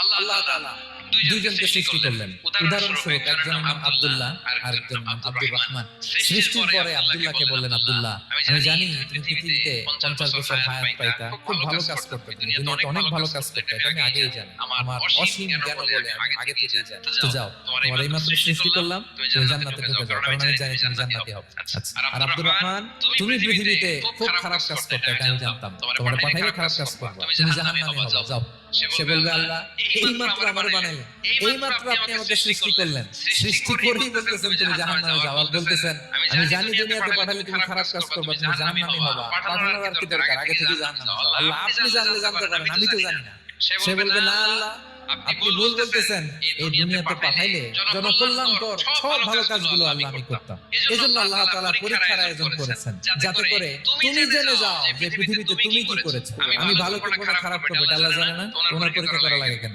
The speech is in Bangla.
আল্লাহ তাআলা দুইজনকে সৃষ্টি করলেন। উদাহরণস্বরূপ একজনের নাম আব্দুল্লাহ, আরেকজনের নাম আব্দুর রহমান। সৃষ্টির পরে আব্দুল্লাহকে বললেন, আব্দুল্লাহ, আমি জানি তুমি পৃথিবীতে 50 বছর হায়াত পাইতা, খুব ভালো কাজ করতে, তুমি দুনিয়াতে অনেক ভালো কাজ করতে, এটা আমি আগেই জানি। আমার অসীম জ্ঞান বলে আমি আগে থেকেই জানি। তো যাও, তোমার এইমাত্র সৃষ্টি করলাম, তুমি জান্নাতে ঢুকে যাও, কারণ আমি জানি তুমি জান্নাতি হবে। আচ্ছা, আর আব্দুর রহমান, তুমি পৃথিবীতে খুব খারাপ কাজ করতে, এটা আমি জানতাম। তোমার পাঠাইলে খারাপ কাজ করবা, তুমি জাহান্নামে হবা, যাও। সে বলবে, আল্লাহ এইমাত্র আমার বানাইলেন, এইমাত্র আপনি আমাকে সৃষ্টি করলেন, সৃষ্টি করেই বলতেছেন তুমি জাহান্নামে যাও, আর বলতেছেন আমি জানি দুনিয়াতে পাঠালে তুমি খারাপ কাজ করবা, তুমি জাহান্নামী হবা, পাঠানোর আর কি দরকার, আগে থেকে জাহান্নামে যাও। আল্লাহ আপনি জানলে জানতে পারেন, আমি তো জানি না। সে বলবে, না আল্লাহ, আপনি ভুল বলতেছেন, এই দুনিয়াতে পাঠাইলে জনকল্যাণকর সব ভালো কাজগুলো আল্লাহ আমি করতাম। এজন্য আল্লাহ তাআলা পরীক্ষার আয়োজন করেছেন, যাতে করে তুমি জেনে যাও যে পৃথিবীতে তুমি কি করেছো। আমি ভালো করবো না খারাপ করবো এটা আল্লাহ জানে না, তোমার পরীক্ষা করা লাগে কেন?